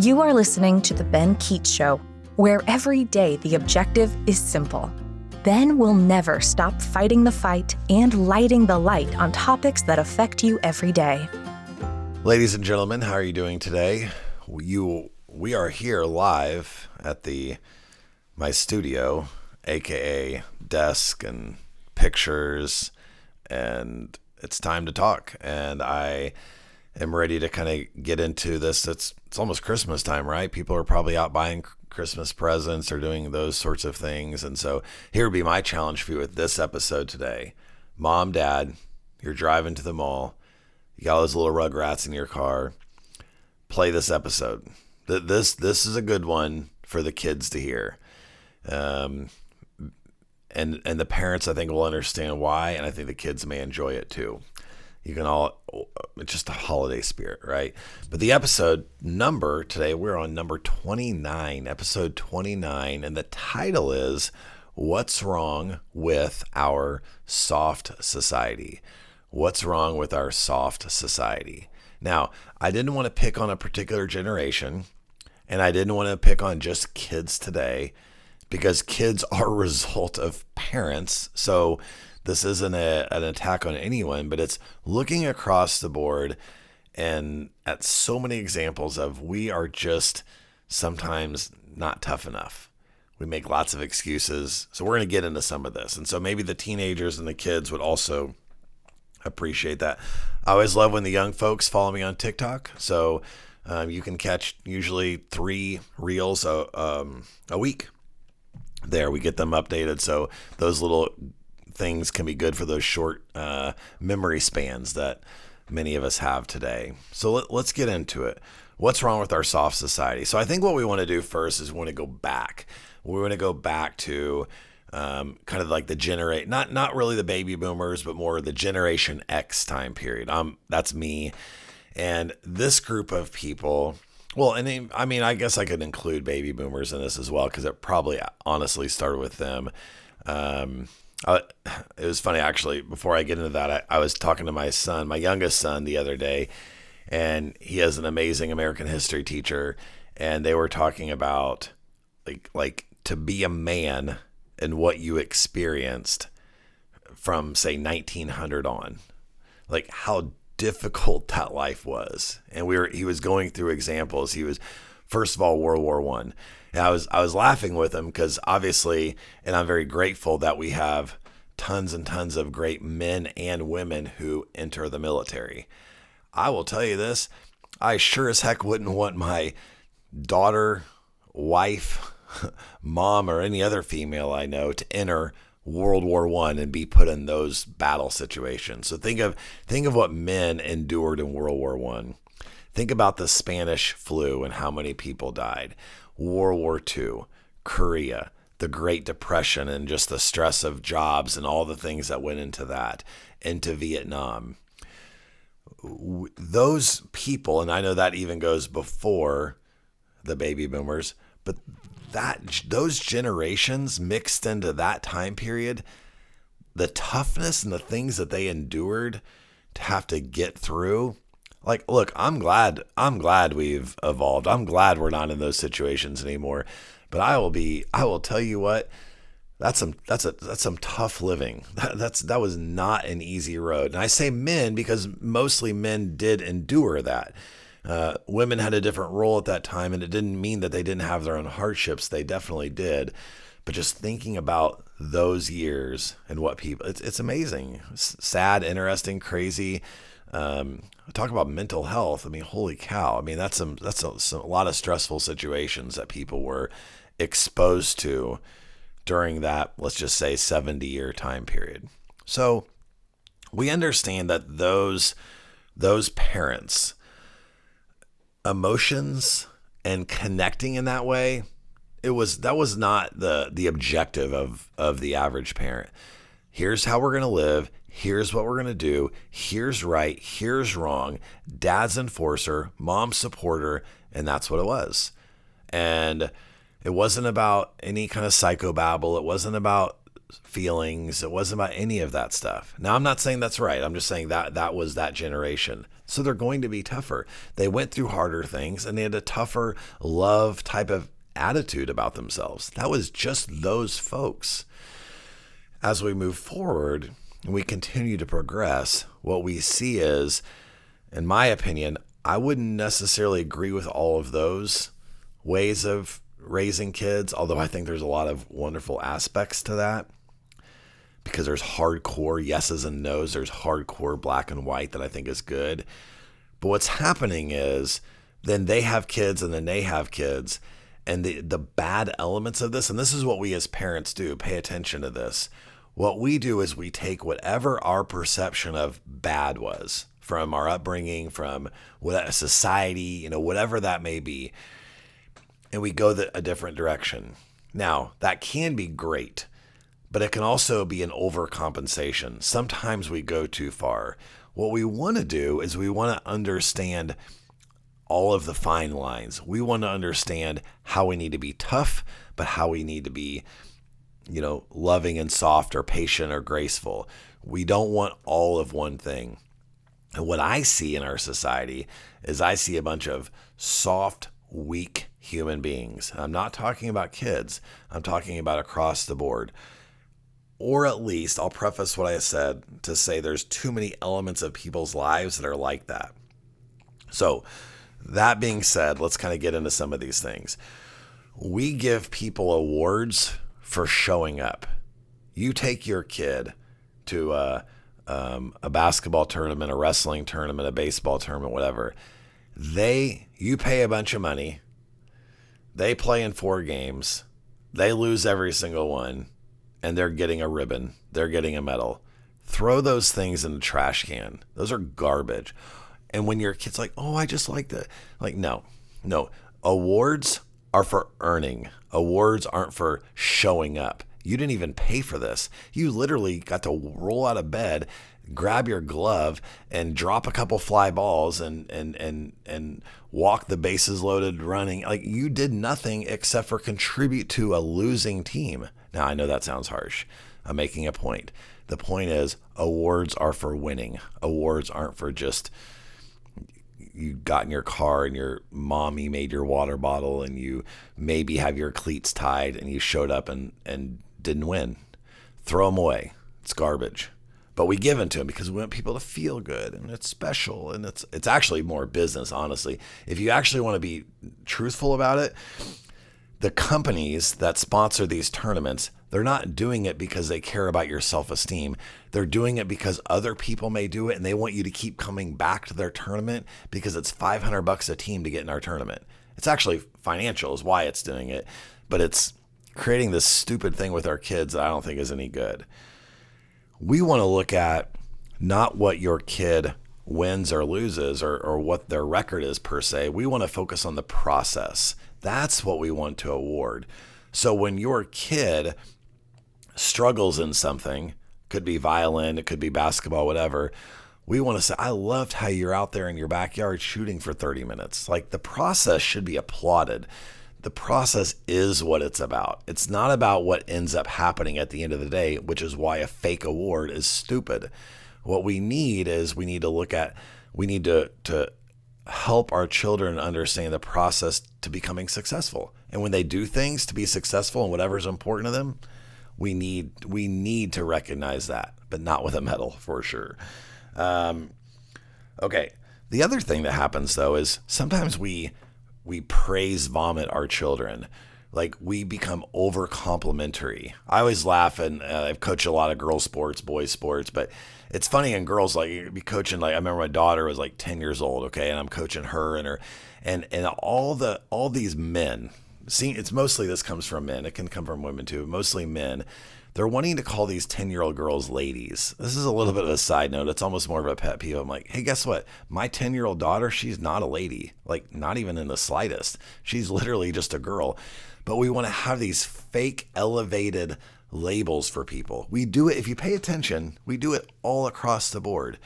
You are listening to The Ben Keech Show, where every day the objective is simple. Ben will never stop fighting the fight and lighting the light on topics that affect you every day. Ladies and gentlemen, how are you doing today? We are here live at my studio, aka desk and pictures, and it's time to talk. And I am ready to kind of get into this. It's almost Christmas time, right? People are probably out buying Christmas presents or doing those sorts of things. And so here would be my challenge for you with this episode today. Mom, Dad, you're driving to the mall. You got all those little rugrats in your car. Play this episode. This is a good one for the kids to hear. And the parents, I think, will understand why, and I think the kids may enjoy it too. You can it's just a holiday spirit, right? But the episode number today, we're on number 29, episode 29, and the title is What's Wrong with Our Soft Society? What's wrong with our soft society? Now, I didn't want to pick on a particular generation, and I didn't want to pick on just kids today, because kids are a result of parents. So this isn't an attack on anyone, but it's looking across the board and at so many examples of we are just sometimes not tough enough. We make lots of excuses. So we're going to get into some of this. And so maybe the teenagers and the kids would also appreciate that. I always love when the young folks follow me on TikTok. So you can catch usually 3 reels a week. There, we get them updated. So those little things can be good for those short memory spans that many of us have today. So let's get into it. What's wrong with our soft society? So I think what we want to do first is we want to go back. We want to go back to kind of like the not really the baby boomers, but more the Generation X time period. That's me. And this group of people, well, and I mean, I guess I could include baby boomers in this as well, because it probably honestly started with them. It was funny, actually, before I get into that, I was talking to my youngest son the other day, and he has an amazing American history teacher, and they were talking about like to be a man and what you experienced from, say, 1900 on, like how difficult that life was. And he was going through examples. He was, first of all, World War I. And I was laughing with him because obviously, and I'm very grateful that we have tons and tons of great men and women who enter the military. I will tell you this, I sure as heck wouldn't want my daughter, wife, mom, or any other female I know to enter World War I and be put in those battle situations. So think of what men endured in World War I. Think about the Spanish flu and how many people died. World War II, Korea, the Great Depression, and just the stress of jobs and all the things that went into that, into Vietnam. Those people, and I know that even goes before the baby boomers, but those generations mixed into that time period, the toughness and the things that they endured to have to get through. Like, look, I'm glad we've evolved. I'm glad we're not in those situations anymore. But I will tell you what, that's some tough living. That was not an easy road. And I say men because mostly men did endure that. Women had a different role at that time, and it didn't mean that they didn't have their own hardships. They definitely did. But just thinking about those years and what people, it's amazing. Sad, interesting, crazy. Talk about mental health. I mean, holy cow. I mean, that's a lot of stressful situations that people were exposed to during that, let's just say, 70-year time period. So we understand that those parents, emotions and connecting in that way, that was not the objective of the average parent. Here's how we're going to live. Here's what we're going to do. Here's right. Here's wrong. Dad's enforcer, mom's supporter, and that's what it was. And it wasn't about any kind of psychobabble. It wasn't about feelings. It wasn't about any of that stuff. Now, I'm not saying that's right. I'm just saying that was that generation. So they're going to be tougher. They went through harder things and they had a tougher love type of attitude about themselves. That was just those folks. As we move forward and we continue to progress, what we see is, in my opinion, I wouldn't necessarily agree with all of those ways of raising kids, although I think there's a lot of wonderful aspects to that, because there's hardcore yeses and nos. There's hardcore black and white that I think is good. But what's happening is then they have kids and then they have kids, and the bad elements of this, and this is what we as parents do, pay attention to this. What we do is we take whatever our perception of bad was from our upbringing, from what society, whatever that may be, and we go a different direction. Now, that can be great, but it can also be an overcompensation. Sometimes we go too far. What we want to do is we want to understand all of the fine lines. We want to understand how we need to be tough, but how we need to be, loving and soft or patient or graceful. We don't want all of one thing. And what I see in our society is I see a bunch of soft, weak human beings. I'm not talking about kids. I'm talking about across the board. Or at least I'll preface what I said to say there's too many elements of people's lives that are like that. So that being said, let's kind of get into some of these things. We give people awards for showing up. You take your kid to a basketball tournament, a wrestling tournament, a baseball tournament, whatever. You pay a bunch of money. They play in 4 games. They lose every single one, and they're getting a ribbon. They're getting a medal. Throw those things in the trash can. Those are garbage. And when your kid's like, oh, I just like that. Like, no. Awards are for earning. Awards aren't for showing up. You didn't even pay for this. You literally got to roll out of bed, grab your glove, and drop a couple fly balls and walk the bases loaded running. Like, you did nothing except for contribute to a losing team. Now, I know that sounds harsh. I'm making a point. The point is, awards are for winning. Awards aren't for just you got in your car and your mommy made your water bottle and you maybe have your cleats tied and you showed up and didn't win. Throw them away. It's garbage. But we give them to them because we want people to feel good, and it's special, and it's actually more business, honestly. If you actually want to be truthful about it, the companies that sponsor these tournaments, they're not doing it because they care about your self-esteem. They're doing it because other people may do it, and they want you to keep coming back to their tournament because it's $500 a team to get in our tournament. It's actually financial is why it's doing it, but it's creating this stupid thing with our kids that I don't think is any good. We want to look at not what your kid wins or loses or what their record is per se. We want to focus on the process. That's what we want to award. So when your kid struggles in something, could be violin, it could be basketball, whatever, we want to say, I loved how you're out there in your backyard shooting for 30 minutes. Like, the process should be applauded. The process is what it's about. It's not about what ends up happening at the end of the day, which is why a fake award is stupid. What we need is we need to help our children understand the process to becoming successful. And when they do things to be successful in whatever's important to them, we need to recognize that, but not with a medal for sure. Okay. The other thing that happens though is sometimes we praise vomit our children. Like, we become over complimentary. I always laugh, and I've coached a lot of girls sports, boys sports, but it's funny in girls, like, you be coaching, like, I remember my daughter was like 10 years old. Okay. And I'm coaching her and all these men, see, it's mostly, this comes from men. It can come from women too, mostly men. They're wanting to call these 10-year-old girls ladies. This is a little bit of a side note. It's almost more of a pet peeve. I'm like, hey, guess what? My 10-year-old daughter, she's not a lady. Like, not even in the slightest. She's literally just a girl. But we want to have these fake elevated labels for people. We do it, if you pay attention, we do it all across the board.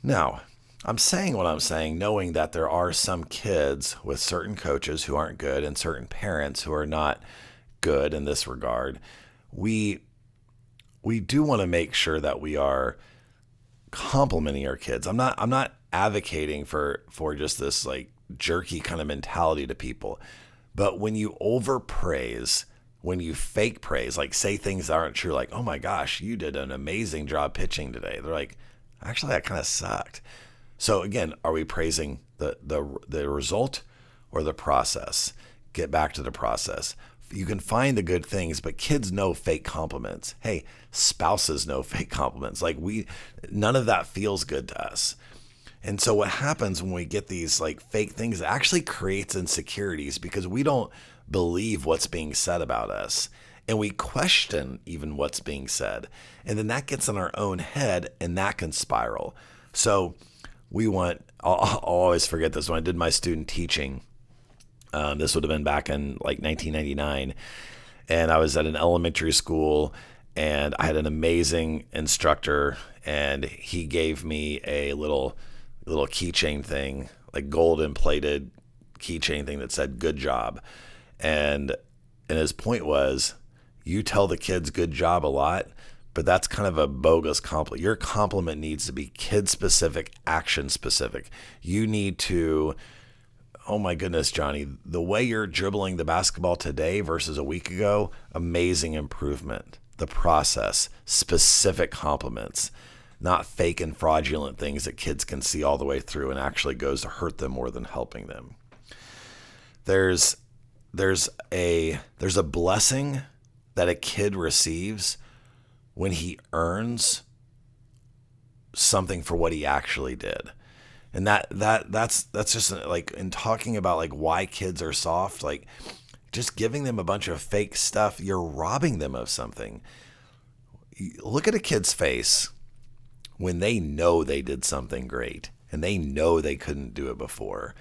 Now, I'm saying what I'm saying, knowing that there are some kids with certain coaches who aren't good and certain parents who are not good in this regard. We we do want to make sure that we are complimenting our kids. I'm not advocating for just this like jerky kind of mentality to people. But when you overpraise, when you fake praise, like say things that aren't true, like, oh my gosh, you did an amazing job pitching today. They're like, actually, that kind of sucked. So again, are we praising the result or the process? Get back to the process. You can find the good things, but kids know fake compliments. Hey, spouses know fake compliments. Like none of that feels good to us. And so what happens when we get these like fake things, it actually creates insecurities because we don't believe what's being said about us. And we question even what's being said. And then that gets in our own head and that can spiral. So I'll always forget this when I did my student teaching. This would have been back in like 1999. And I was at an elementary school and I had an amazing instructor and he gave me a little keychain thing, like golden plated keychain thing that said good job. And his point was, you tell the kids good job a lot, but that's kind of a bogus compliment. Your compliment needs to be kid specific, action specific. You need to, oh my goodness, Johnny, the way you're dribbling the basketball today versus a week ago, amazing improvement. The process, specific compliments, not fake and fraudulent things that kids can see all the way through and actually goes to hurt them more than helping them. There's a blessing that a kid receives when he earns something for what he actually did. And that's just like in talking about like why kids are soft, like just giving them a bunch of fake stuff, you're robbing them of something. Look at a kid's face when they know they did something great and they know they couldn't do it before.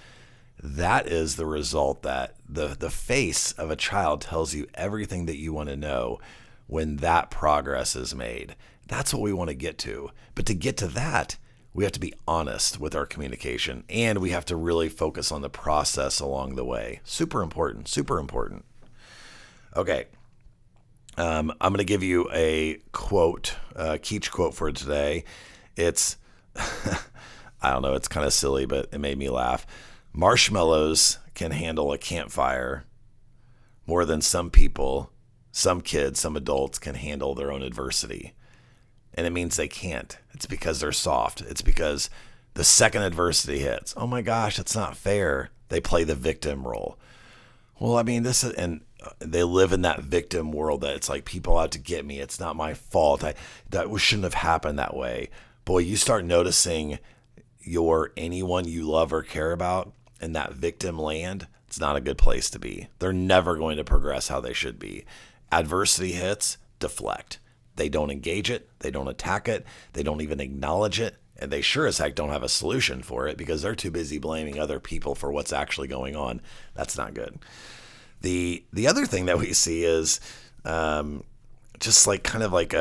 That is the result that the face of a child tells you everything that you want to know when that progress is made. That's what we want to get to. But to get to that, we have to be honest with our communication and we have to really focus on the process along the way. Super important, super important. Okay. I'm going to give you a quote, Keech quote for today. It's, I don't know, it's kind of silly, but it made me laugh. Marshmallows can handle a campfire more than some people, some kids, some adults can handle their own adversity. And it means they can't. It's because they're soft. It's because the second adversity hits, oh my gosh, it's not fair. They play the victim role. Well, I mean, and they live in that victim world that it's like people out to get me. It's not my fault. That shouldn't have happened that way. Boy, you start noticing anyone you love or care about in that victim land, it's not a good place to be. They're never going to progress how they should be. Adversity hits, deflect. They don't engage it. They don't attack it. They don't even acknowledge it. And they sure as heck don't have a solution for it because they're too busy blaming other people for what's actually going on. That's not good. The other thing that we see is just like kind of like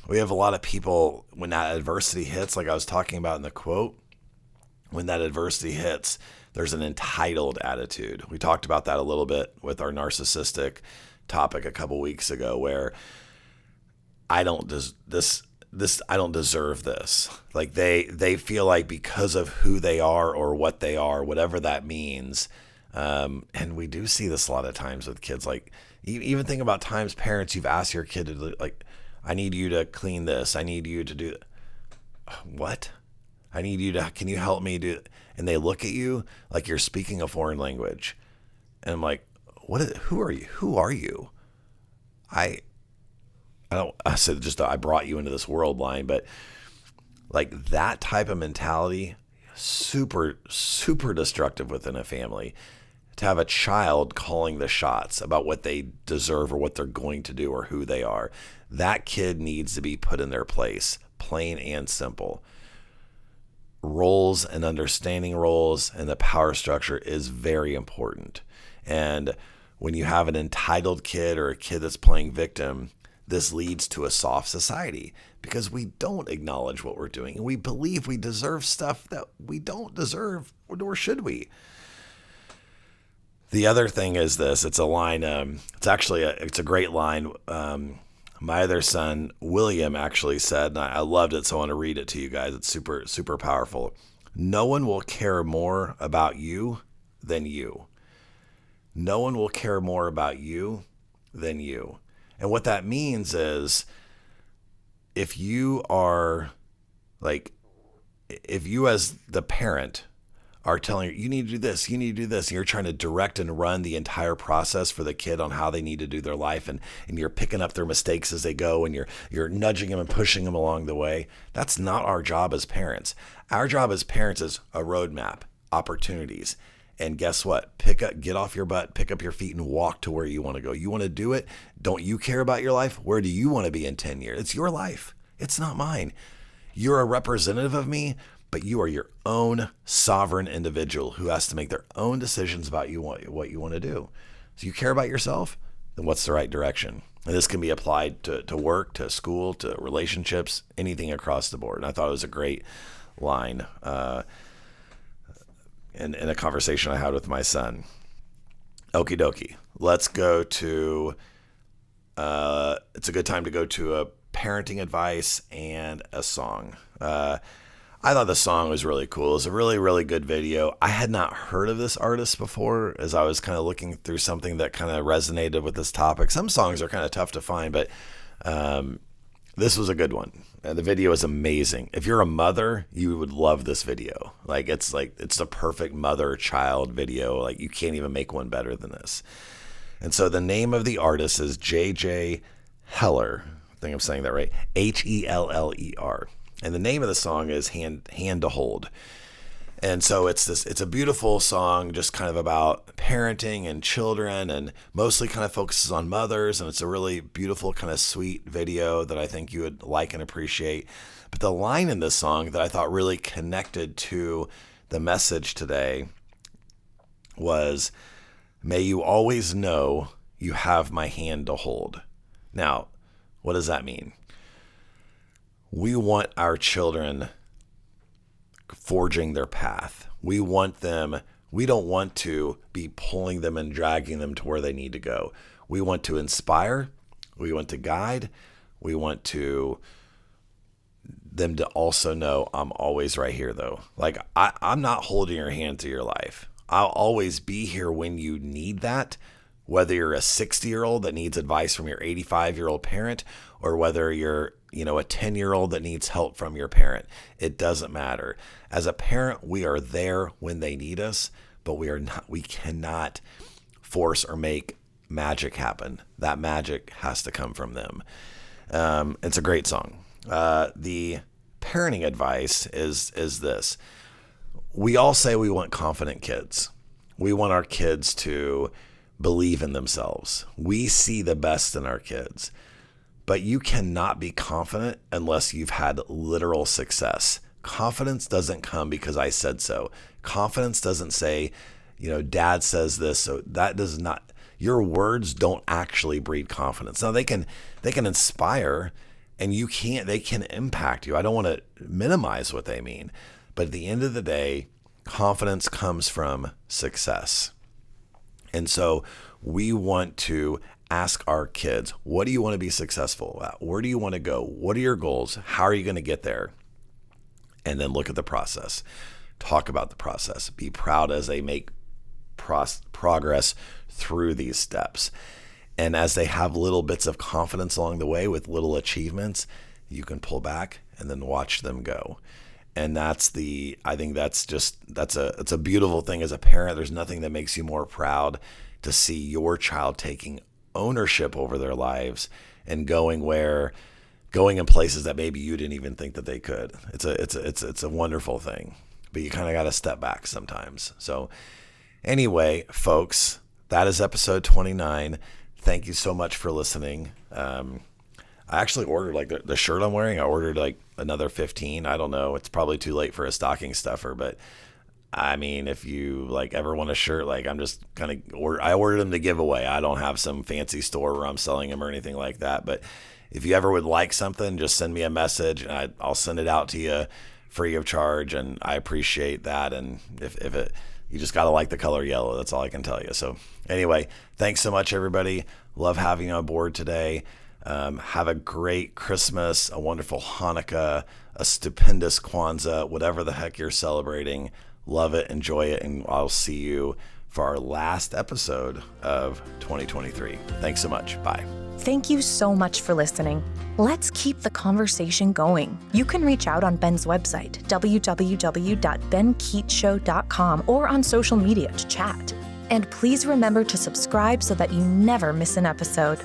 we have a lot of people when that adversity hits, like I was talking about in the quote, when that adversity hits, there's an entitled attitude. We talked about that a little bit with our narcissistic topic a couple weeks ago where I don't deserve this. Like they feel like because of who they are or what they are, whatever that means. And we do see this a lot of times with kids. Like even think about times parents, you've asked your kid to like, I need you to clean this. I need you to do what? I need you to, can you help me do it? And they look at you like you're speaking a foreign language. And I'm like, who are you? Who are you? I said just I brought you into this world line, but like that type of mentality, super, super destructive within a family. To have a child calling the shots about what they deserve or what they're going to do or who they are, that kid needs to be put in their place, plain and simple. Roles and understanding roles and the power structure is very important. And when you have an entitled kid or a kid that's playing victim, this leads to a soft society because we don't acknowledge what we're doing and we believe we deserve stuff that we don't deserve, nor should we. The other thing is this, it's a line, it's a great line. My other son, William, actually said, and I loved it, so I want to read it to you guys. It's super, super powerful. No one will care more about you than you. No one will care more about you than you. And what that means is if you are like, if you as the parent are telling you need to do this, you need to do this, and you're trying to direct and run the entire process for the kid on how they need to do their life, and you're picking up their mistakes as they go, and you're nudging them and pushing them along the way, that's not our job as parents. Our job as parents is a roadmap, opportunities. And guess what? Get off your butt, pick up your feet, and walk to where you want to go. You want to do it? Don't you care about your life? Where do you want to be in 10 years? It's your life. It's not mine. You're a representative of me, but you are your own sovereign individual who has to make their own decisions about what you want to do. So you care about yourself? Then what's the right direction? And this can be applied to work, to school, to relationships, anything across the board. And I thought it was a great line in a conversation I had with my son. Okie dokie. Let's go to, it's a good time to go to a parenting advice and a song. I thought the song was really cool. It was a really, really good video. I had not heard of this artist before as I was kind of looking through something that kind of resonated with this topic. Some songs are kind of tough to find, but this was a good one. The video is amazing. If you're a mother, you would love this video. It's the perfect mother-child video. Like, you can't even make one better than this. And so the name of the artist is J.J. Heller. I think I'm saying that right. Heller. And the name of the song is Hand to Hold. And so it's a beautiful song, just kind of about parenting and children, and mostly kind of focuses on mothers. And it's a really beautiful, kind of sweet video that I think you would like and appreciate. But the line in this song that I thought really connected to the message today was, "May you always know you have my hand to hold." Now, what does that mean? We want our children forging their path. We don't want to be pulling them and dragging them to where they need to go. We want to inspire. We want to guide. We want them to also know I'm always right here, though. Like, I'm not holding your hand through your life. I'll always be here when you need that, whether you're a 60-year-old that needs advice from your 85-year-old parent, or whether you're a 10-year-old that needs help from your parent. It doesn't matter. As a parent, we are there when they need us, but we cannot force or make magic happen. That magic has to come from them. It's a great song. The parenting advice is this. We all say we want confident kids. We want our kids to believe in themselves. We see the best in our kids. But you cannot be confident unless you've had literal success. Confidence doesn't come because I said so. Confidence doesn't say, Dad says this, so that does not. Your words don't actually breed confidence. Now they can inspire, and they can impact you. I don't want to minimize what they mean, but at the end of the day, confidence comes from success. And so we want to ask our kids, what do you want to be successful at? Where do you want to go? What are your goals? How are you going to get there? And then look at the process. Talk about the process. Be proud as they make progress through these steps. And as they have little bits of confidence along the way with little achievements, you can pull back and then watch them go. And I think it's a beautiful thing as a parent. There's nothing that makes you more proud to see your child taking ownership over their lives and going in places that maybe you didn't even think that they could. It's a wonderful thing, but you kind of got to step back sometimes. So anyway, folks, that is episode 29. Thank you so much for listening. I actually ordered the shirt I'm wearing. I ordered another 15. I don't know. It's probably too late for a stocking stuffer, but I mean, if you ever want a shirt, I'm just I ordered them to give away. I don't have some fancy store where I'm selling them or anything like that. But if you ever would like something, just send me a message and I'll send it out to you free of charge. And I appreciate that. And you just got to like the color yellow. That's all I can tell you. So anyway, thanks so much, everybody. Love having you on board today. Have a great Christmas, a wonderful Hanukkah, a stupendous Kwanzaa, whatever the heck you're celebrating. Love it, enjoy it, and I'll see you for our last episode of 2023. Thanks so much. Bye. Thank you so much for listening. Let's keep the conversation going. You can reach out on Ben's website, www.benkeechshow.com, or on social media to chat. And please remember to subscribe so that you never miss an episode.